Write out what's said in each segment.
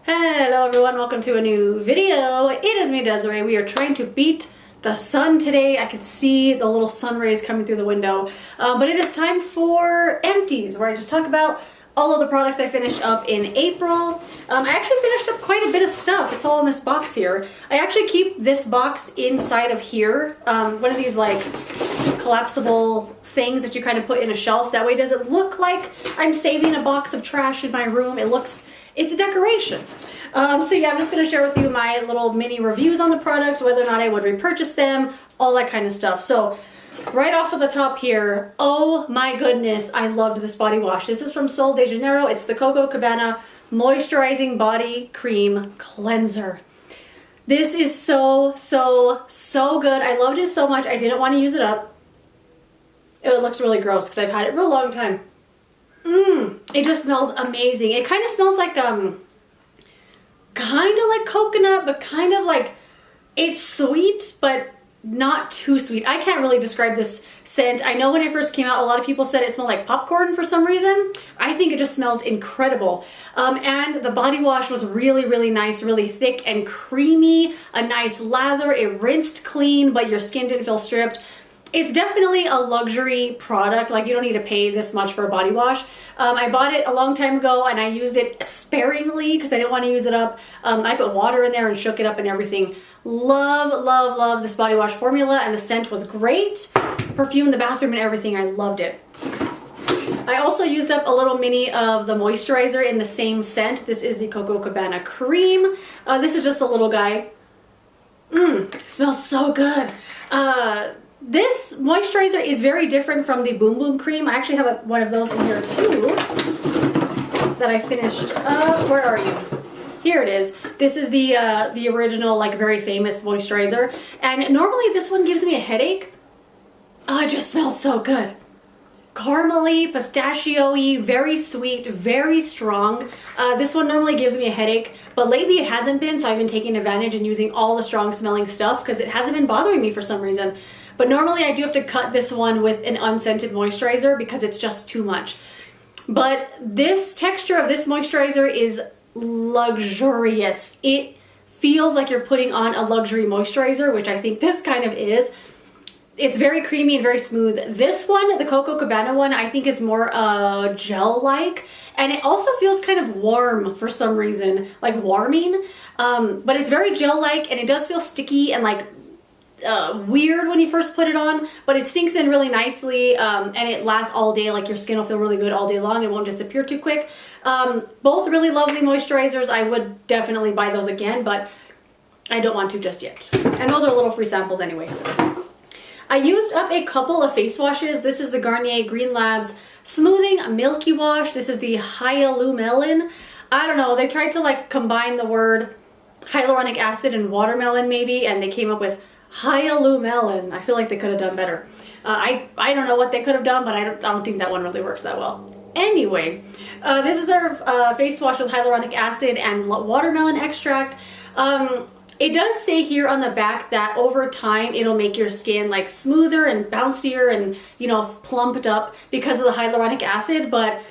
Hello everyone, welcome to a new video. It is me, Desiree. We are trying to beat the sun today. I can see the little sun rays coming through the window. But it is time for empties, where I just talk about all of the products I finished up in April. I actually finished up quite a bit of stuff. It's all in this box here. I actually keep this box inside of here. One of these like collapsible things that you kind of put in a shelf. That way does it look like I'm saving a box of trash in my room. It's a decoration. So yeah, I'm just going to share with you my little mini reviews on the products, whether or not I would repurchase them, all that kind of stuff. So right off of the top here, oh my goodness, I loved this body wash. This is from Santiago de Janeiro. It's the Coco Cabana Moisturizing Body Cream Cleanser. This is so good. I loved it so much. I didn't want to use it up. It looks really gross because I've had it for a long time. It just smells amazing. It kind of smells like kind of like coconut, but kind of like, it's sweet but not too sweet. I can't really describe this scent. I know when it first came out, a lot of people said it smelled like popcorn for some reason. I think it just smells incredible. And the body wash was really nice, really thick and creamy, a nice lather. It rinsed clean, but your skin didn't feel stripped. It's definitely a luxury product. Like, you don't need to pay this much for a body wash. I bought it a long time ago and I used it sparingly because I didn't want to use it up. I put water in there and shook it up and everything. Love this body wash formula, and the scent was great. Perfumed the bathroom and everything. I loved it. I also used up a little mini of the moisturizer in the same scent. This is the Coco Cabana Cream. This is just a little guy. Smells so good. This moisturizer is very different from the Boom Boom cream. I actually have one of those in here too that I finished. Where are you? Here it is. This is the original, like, very famous moisturizer. And normally this one gives me a headache. Oh, it just smells so good. Caramely, pistachio-y, very sweet, very strong. This one normally gives me a headache, but lately it hasn't been, so I've been taking advantage and using all the strong smelling stuff because it hasn't been bothering me for some reason. But normally I do have to cut this one with an unscented moisturizer because it's just too much. But this texture of this moisturizer is luxurious. It feels like you're putting on a luxury moisturizer, which I think this kind of is. It's very creamy and very smooth. This one, the Coco Cabana one, I think is more gel-like, and it also feels kind of warm for some reason, like warming. But it's very gel-like, and it does feel sticky and like weird when you first put it on, but it sinks in really nicely, and it lasts all day. Like, your skin will feel really good all day long. It won't disappear too quick. Both really lovely moisturizers. I would definitely buy those again, but I don't want to just yet. And those are little free samples anyway. I used up a couple of face washes. This is the Garnier Green Labs Smoothing Milky Wash. This is the Hyalumelon. I don't know, they tried to like combine the word hyaluronic acid and watermelon maybe, and they came up with Hyalumelon. I feel like they could have done better. I don't know what they could have done, but I don't think that one really works that well. Anyway, this is their face wash with hyaluronic acid and watermelon extract. It does say here on the back that over time it'll make your skin like smoother and bouncier and, you know, plumped up because of the hyaluronic acid, but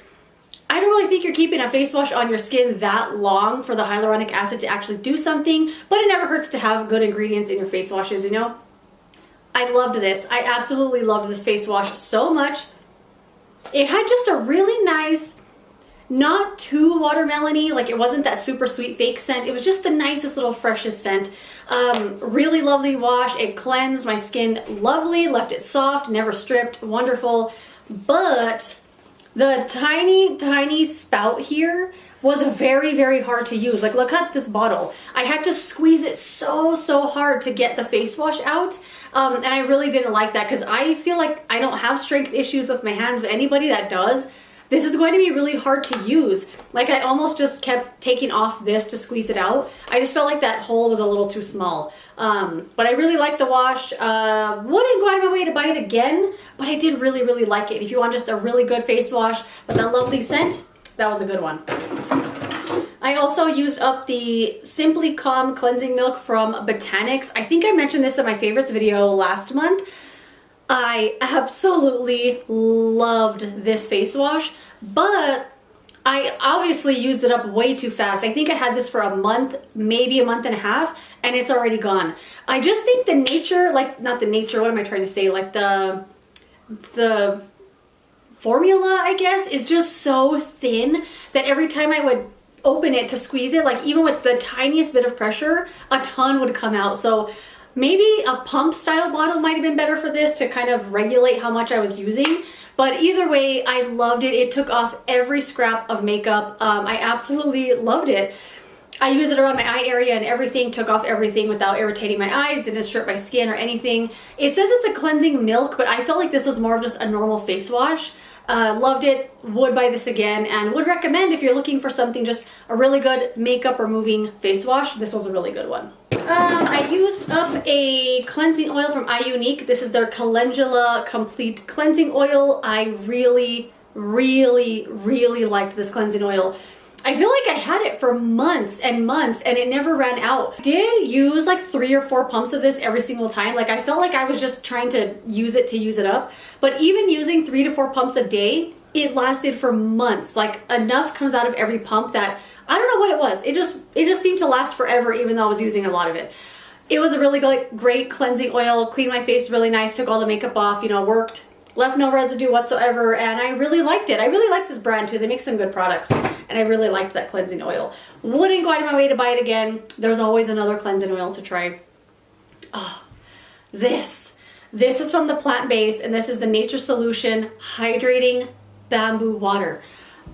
I don't really think you're keeping a face wash on your skin that long for the hyaluronic acid to actually do something, but it never hurts to have good ingredients in your face washes, you know? I loved this. I absolutely loved this face wash so much. It had just a really nice, not too watermelon-y, like it wasn't that super sweet fake scent. It was just the nicest little freshest scent. Really lovely wash. It cleansed my skin lovely, left it soft, never stripped, wonderful. But the tiny spout here was very hard to use. Like, look at this bottle. I had to squeeze it so hard to get the face wash out. And I really didn't like that because I feel like I don't have strength issues with my hands, but anybody that does, this is going to be really hard to use. Like, I almost just kept taking off this to squeeze it out. I just felt like that hole was a little too small. But I really liked the wash. Wouldn't go out of my way to buy it again, but I did really like it. If you want just a really good face wash with a lovely scent, that was a good one. I also used up the Simply Calm Cleansing Milk from Botanix. I think I mentioned this in my favorites video last month. I absolutely loved this face wash, but I obviously used it up way too fast. I think I had this for a month, maybe a month and a half, and it's already gone. I just think the nature, like, not the nature, what am I trying to say? Like the formula, I guess, is just so thin that every time I would open it to squeeze it, like even with the tiniest bit of pressure, a ton would come out. So maybe a pump style bottle might have been better for this to kind of regulate how much I was using. But either way, I loved it. It took off every scrap of makeup. I absolutely loved it. I used it around my eye area and everything, took off everything without irritating my eyes, didn't strip my skin or anything. It says it's a cleansing milk, but I felt like this was more of just a normal face wash. Loved it, would buy this again, and would recommend if you're looking for something, just a really good makeup removing face wash. This was a really good one. I used up a cleansing oil from iUnique. This is their Calendula Complete Cleansing Oil. I really, really, really liked this cleansing oil. I feel like I had it for months and months and it never ran out. I did use like 3 or 4 pumps of this every single time. Like I felt like I was just trying to use it up. But even using 3 to 4 pumps a day, it lasted for months. Like enough comes out of every pump that I don't know what it was. It just seemed to last forever even though I was using a lot of it. It was a really great cleansing oil, cleaned my face really nice, took all the makeup off, you know, worked, left no residue whatsoever, and I really liked it. I really like this brand too. They make some good products, and I really liked that cleansing oil. Wouldn't go out of my way to buy it again. There's always another cleansing oil to try. Oh, this is from the Plant Base, and this is the Nature Solution Hydrating Bamboo Water.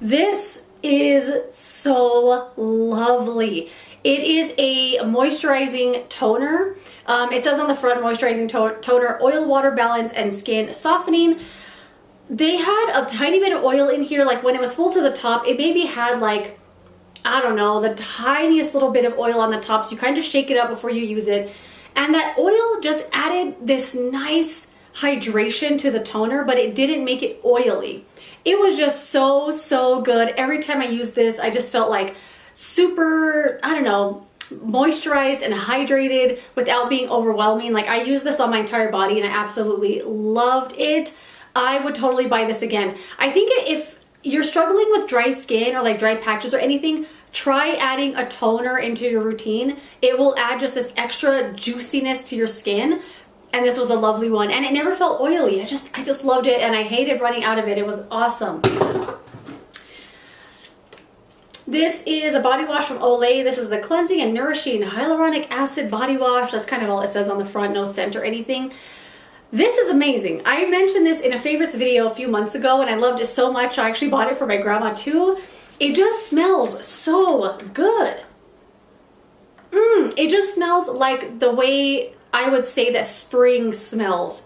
This is so lovely. It is a moisturizing toner. It says on the front, moisturizing toner, oil water balance, and skin softening. They had a tiny bit of oil in here. Like when it was full to the top, it maybe had like, I don't know, the tiniest little bit of oil on the top. So you kind of shake it up before you use it. And that oil just added this nice hydration to the toner, but it didn't make it oily. It was just so, so good. Every time I used this, I just felt like super, I don't know, moisturized and hydrated without being overwhelming. Like I used this on my entire body and I absolutely loved it. I would totally buy this again. I think if you're struggling with dry skin or like dry patches or anything, try adding a toner into your routine. It will add just this extra juiciness to your skin. And this was a lovely one. And it never felt oily. I just loved it and I hated running out of it. It was awesome. This is a body wash from Olay. This is the Cleansing and Nourishing Hyaluronic Acid Body Wash. That's kind of all it says on the front, no scent or anything. This is amazing. I mentioned this in a favorites video a few months ago and I loved it so much. I actually bought it for my grandma too. It just smells so good. It just smells like the way I would say that spring smells.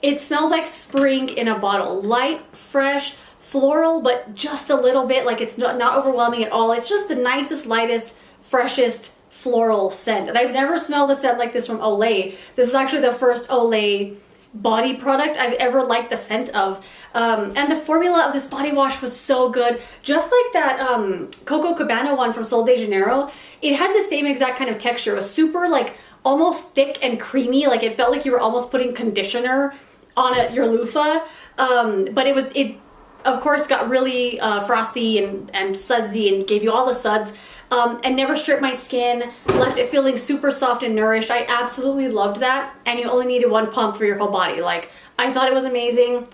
It smells like spring in a bottle. Light, fresh, floral, but just a little bit, like it's not overwhelming at all. It's just the nicest, lightest, freshest floral scent. And I've never smelled a scent like this from Olay. This is actually the first Olay body product I've ever liked the scent of. And the formula of this body wash was so good. Just like that Coco Cabana one from Santiago de Janeiro, it had the same exact kind of texture. It was super like almost thick and creamy. Like it felt like you were almost putting conditioner on your loofah. But it of course got really frothy and sudsy and gave you all the suds, and never stripped my skin, left it feeling super soft and nourished. I absolutely loved that, and you only needed 1 pump for your whole body. Like, I thought it was amazing.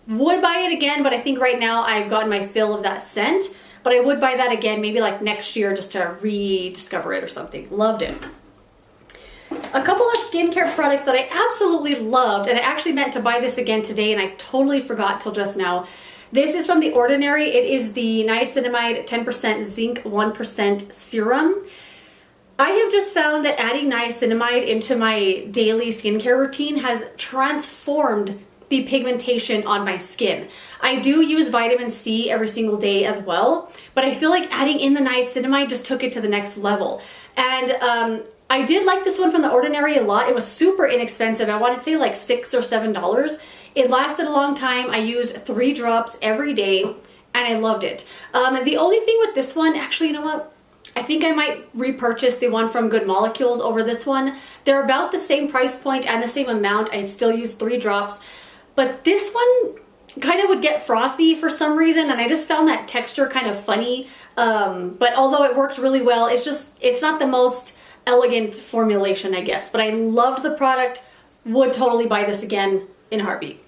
Would buy it again, but I think right now I've gotten my fill of that scent, but I would buy that again maybe like next year just to rediscover it or something. Loved it. A couple of skincare products that I absolutely loved, and I actually meant to buy this again today and I totally forgot till just now. This is from The Ordinary. It is the niacinamide 10% zinc 1% serum. I have just found that adding niacinamide into my daily skincare routine has transformed the pigmentation on my skin. I do use vitamin C every single day as well, but I feel like adding in the niacinamide just took it to the next level. And I did like this one from The Ordinary a lot. It was super inexpensive. I want to say like $6 or $7. It lasted a long time. I used 3 drops every day and I loved it. The only thing with this one, actually, you know what? I think I might repurchase the one from Good Molecules over this one. They're about the same price point and the same amount. I still use 3 drops. But this one, kind of would get frothy for some reason, and I just found that texture kind of funny. But although it worked really well, it's not the most elegant formulation, I guess. But I loved the product, would totally buy this again in a heartbeat.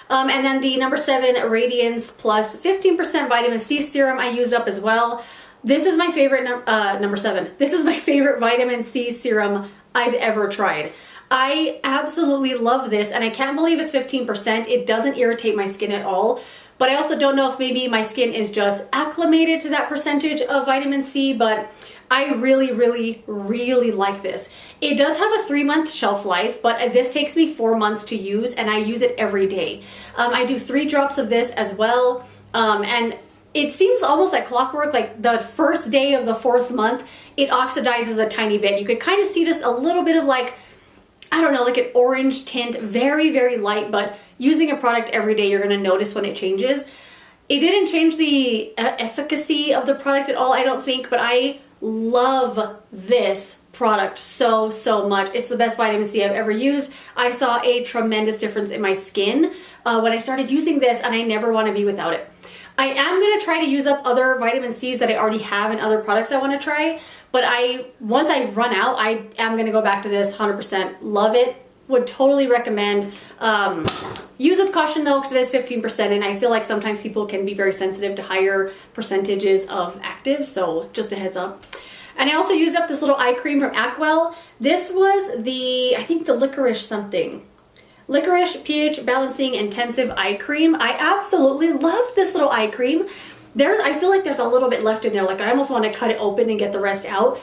And then the number 7 Radiance Plus 15% Vitamin C Serum I used up as well. This is my favorite, number 7. This is my favorite vitamin C serum I've ever tried. I absolutely love this, and I can't believe it's 15%. It doesn't irritate my skin at all, but I also don't know if maybe my skin is just acclimated to that percentage of vitamin C, but I really, really, really like this. It does have a 3-month shelf life, but this takes me 4 months to use, and I use it every day. I do 3 drops of this as well, and it seems almost like clockwork. Like the first day of the 4th month, it oxidizes a tiny bit. You could kind of see just a little bit of like, I don't know, like an orange tint, very, very light, but using a product every day, you're gonna notice when it changes. It didn't change the efficacy of the product at all, I don't think, but I love this product so, so much. It's the best vitamin C I've ever used. I saw a tremendous difference in my skin when I started using this, and I never wanna be without it. I am gonna try to use up other vitamin C's that I already have and other products I wanna try, but once I run out, I am gonna go back to this 100%. Love it, would totally recommend. Use with caution though, because it is 15%, and I feel like sometimes people can be very sensitive to higher percentages of actives, so just a heads up. And I also used up this little eye cream from Aqua. This was I think the licorice something. Licorice pH Balancing Intensive Eye Cream. I absolutely loved this little eye cream. I feel like there's a little bit left in there. Like I almost want to cut it open and get the rest out.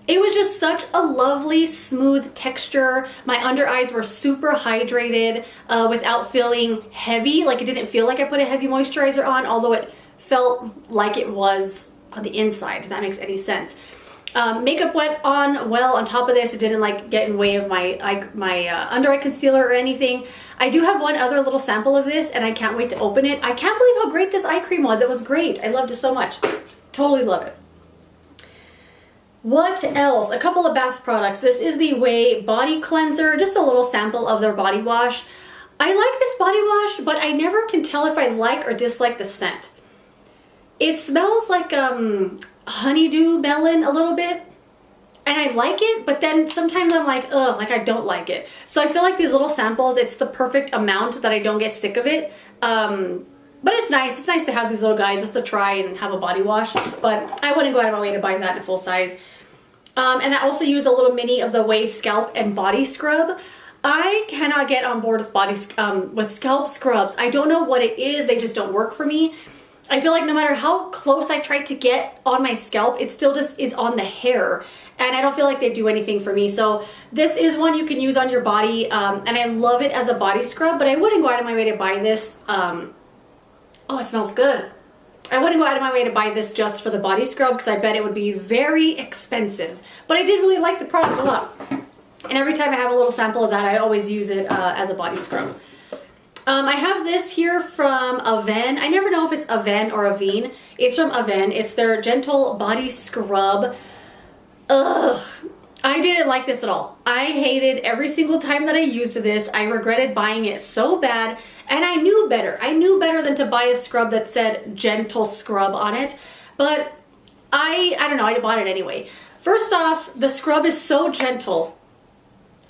It was just such a lovely, smooth texture. My under eyes were super hydrated without feeling heavy. Like it didn't feel like I put a heavy moisturizer on, although it felt like it was on the inside, if that makes any sense. Makeup went on well on top of this. It didn't like get in the way of my under eye concealer or anything. I do have one other little sample of this, and I can't wait to open it. I can't believe how great this eye cream was. It was great. I loved it so much. Totally love it. What else? A couple of bath products. This is the Way Body Cleanser, just a little sample of their body wash. I like this body wash, but I never can tell if I like or dislike the scent. It smells like honeydew melon a little bit, and I like it, but then sometimes I'm like, ugh, like I don't like it. So I feel like these little samples, it's the perfect amount that I don't get sick of it. But it's nice. It's nice to have these little guys just to try and have a body wash, but I wouldn't go out of my way to buy that in full size. And I also use a little mini of the Way Scalp and Body Scrub. I cannot get on board with scalp scrubs. I don't know what it is. They just don't work for me. I feel like no matter how close I try to get on my scalp, it still just is on the hair. And I don't feel like they do anything for me. So this is one you can use on your body. And I love it as a body scrub, but I wouldn't go out of my way to buy this. Oh, it smells good. I wouldn't go out of my way to buy this just for the body scrub because I bet it would be very expensive. But I did really like the product a lot. And every time I have a little sample of that, I always use it as a body scrub. I have this here from Aven. I never know if it's Aven or Aven. It's from Aven. It's their Gentle Body Scrub. Ugh. I didn't like this at all. I hated every single time that I used this. I regretted buying it so bad, and I knew better. I knew better than to buy a scrub that said Gentle Scrub on it, but I don't know, I bought it anyway. First off, the scrub is so gentle.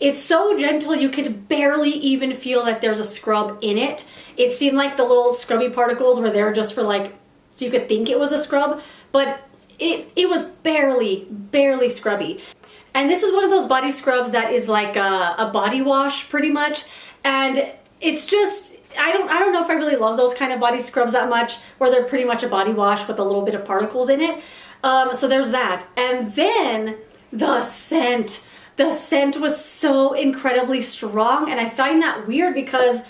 It's so gentle you could barely even feel that there's a scrub in it. It seemed like the little scrubby particles were there just for like, so you could think it was a scrub, but it was barely scrubby. And this is one of those body scrubs that is like a body wash pretty much. And it's just, I don't know if I really love those kind of body scrubs that much, where they're pretty much a body wash with a little bit of particles in it. So there's that. And then the scent. The scent was so incredibly strong, and I find that weird because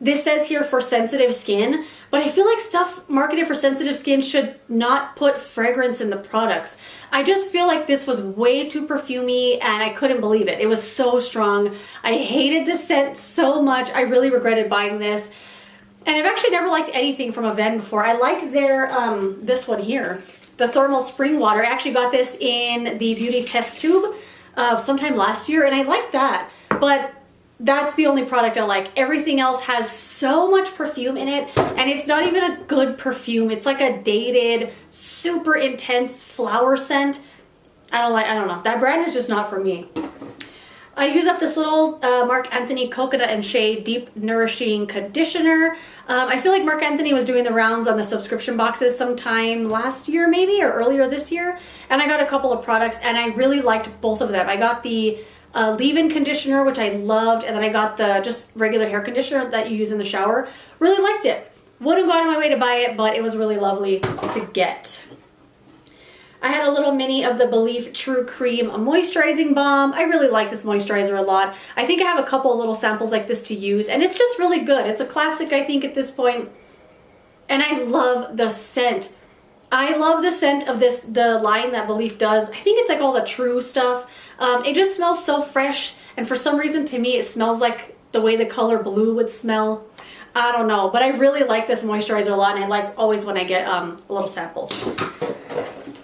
this says here for sensitive skin, but I feel like stuff marketed for sensitive skin should not put fragrance in the products. I just feel like this was way too perfumey, and I couldn't believe it. It was so strong. I hated the scent so much. I really regretted buying this. And I've actually never liked anything from Aven before. I like their, this one here, the Thermal Spring Water. I actually got this in the beauty test tube sometime last year, and I like that, but That's the only product I like. Everything else has so much perfume in it, and it's not even a good perfume. It's like a dated, super intense flower scent. I don't know. That brand is just not for me. I use up this little Marc Anthony Coconut and Shea Deep Nourishing Conditioner. I feel like Marc Anthony was doing the rounds on the subscription boxes sometime last year maybe, or earlier this year. And I got a couple of products and I really liked both of them. I got the leave-in conditioner, which I loved, and then I got the just regular hair conditioner that you use in the shower. Really liked it. Wouldn't go out of my way to buy it, but it was really lovely to get. I had a little mini of the Belief True Cream Moisturizing Balm. I really like this moisturizer a lot. I think I have a couple of little samples like this to use, and it's just really good. It's a classic, I think, at this point. And I love the scent. I love the scent of the line that Belief does. I think it's like all the True stuff. It just smells so fresh, and for some reason to me it smells like the way the color blue would smell. I don't know, but I really like this moisturizer a lot, and I like always when I get little samples.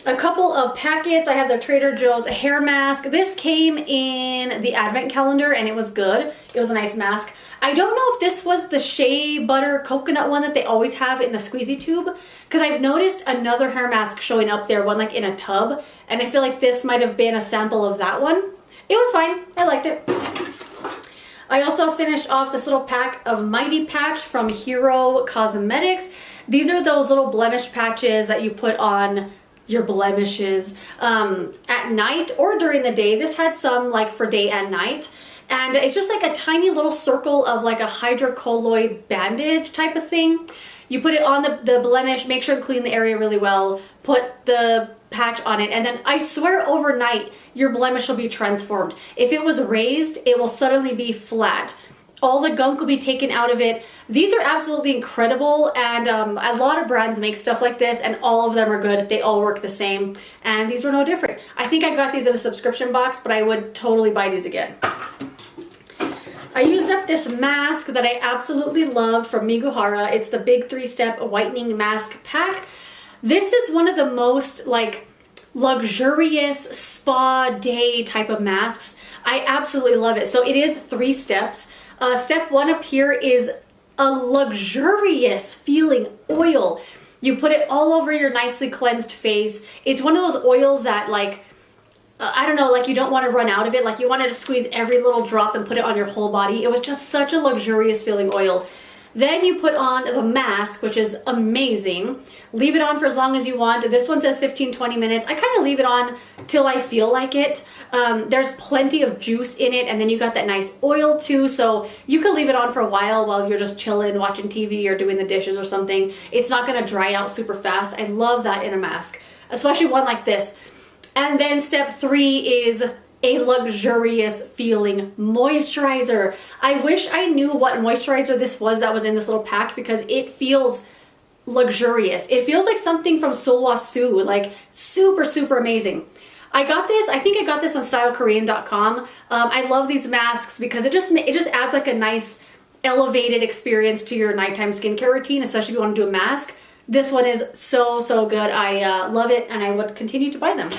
A couple of packets. I have the Trader Joe's hair mask. This came in the advent calendar and it was good. It was a nice mask. I don't know if this was the shea butter coconut one that they always have in the squeezy tube, because I've noticed another hair mask showing up there, one like in a tub, and I feel like this might have been a sample of that one. It was fine. I liked it. I also finished off this little pack of Mighty Patch from Hero Cosmetics. These are those little blemish patches that you put on your blemishes at night or during the day. This had some like for day and night, and it's just like a tiny little circle of like a hydrocolloid bandage type of thing. You put it on the blemish, make sure to clean the area really well, put the patch on it, and then I swear overnight your blemish will be transformed. If it was raised, it will suddenly be flat. All the gunk will be taken out of it. These are absolutely incredible, and a lot of brands make stuff like this, and all of them are good. They all work the same, and these were no different. I think I got these in a subscription box, but I would totally buy these again. I used up this mask that I absolutely love from Mikohara. It's the Big 3-Step Whitening Mask Pack. This is one of the most like luxurious spa day type of masks. I absolutely love it. So it is 3 steps. Step 1 up here is a luxurious feeling oil. You put it all over your nicely cleansed face. It's one of those oils that like, I don't know, like you don't want to run out of it. Like you wanted to squeeze every little drop and put it on your whole body. It was just such a luxurious feeling oil. Then you put on the mask, which is amazing. Leave it on for as long as you want. This one says 15-20 minutes. I kind of leave it on till I feel like it. There's plenty of juice in it, and then you got that nice oil too, so you could leave it on for a while you're just chilling, watching TV or doing the dishes or something. It's not gonna dry out super fast. I love that in a mask, especially one like this. And then step 3 is a luxurious feeling moisturizer. I wish I knew what moisturizer this was that was in this little pack, because it feels luxurious. It feels like something from Solwasu, like super, super amazing. I got this, I think I got this on stylekorean.com. I love these masks because it just adds like a nice elevated experience to your nighttime skincare routine, especially if you want to do a mask. This one is so, so good. I love it, and I would continue to buy them.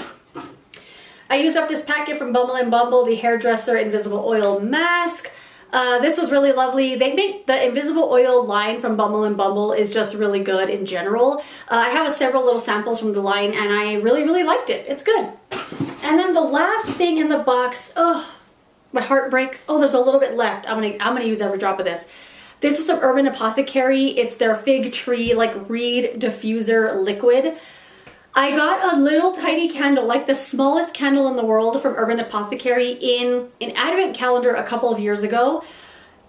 I used up this packet from Bumble, the Hairdresser Invisible Oil Mask. This was really lovely. They make the invisible oil line from Bumble is just really good in general. I have several little samples from the line, and I really, really liked it. It's good. And then the last thing in the box, oh, my heart breaks. Oh, there's a little bit left. I'm gonna use every drop of this. This is some Urban Apothecary. It's their Fig Tree like Reed Diffuser Liquid. I got a little tiny candle, like the smallest candle in the world from Urban Apothecary in an advent calendar a couple of years ago.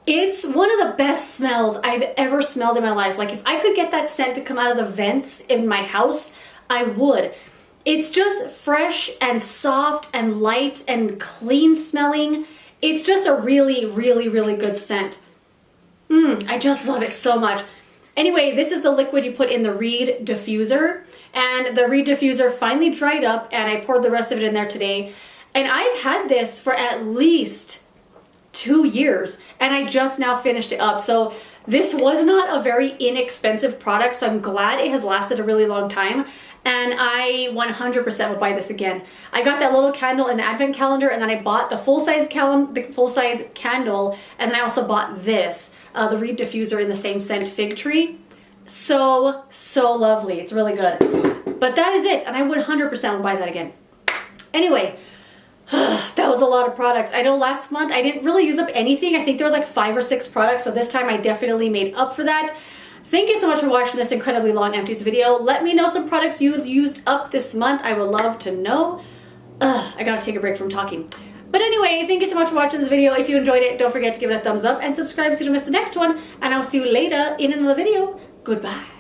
It's one of the best smells I've ever smelled in my life. Like if I could get that scent to come out of the vents in my house, I would. It's just fresh and soft and light and clean smelling. It's just a really, really, really good scent. I just love it so much. Anyway, this is the liquid you put in the Reed Diffuser, and the Reed Diffuser finally dried up, and I poured the rest of it in there today. And I've had this for at least 2 years, and I just now finished it up. So this was not a very inexpensive product, so I'm glad it has lasted a really long time. and I 100% will buy this again. I got that little candle in the advent calendar, and then I bought the full-size candle, and then I also bought this, the Reed Diffuser in the same scent, Fig Tree. So lovely. It's really good. But that is it, and I would 100% will buy that again. Anyway, that was a lot of products. I know last month I didn't really use up anything. I think there was like 5 or 6 products, so this time I definitely made up for that. Thank you so much for watching this incredibly long empties video. Let me know some products you've used up this month. I would love to know. I gotta take a break from talking. But anyway, thank you so much for watching this video. If you enjoyed it, don't forget to give it a thumbs up and subscribe so you don't miss the next one. And I'll see you later in another video. Goodbye.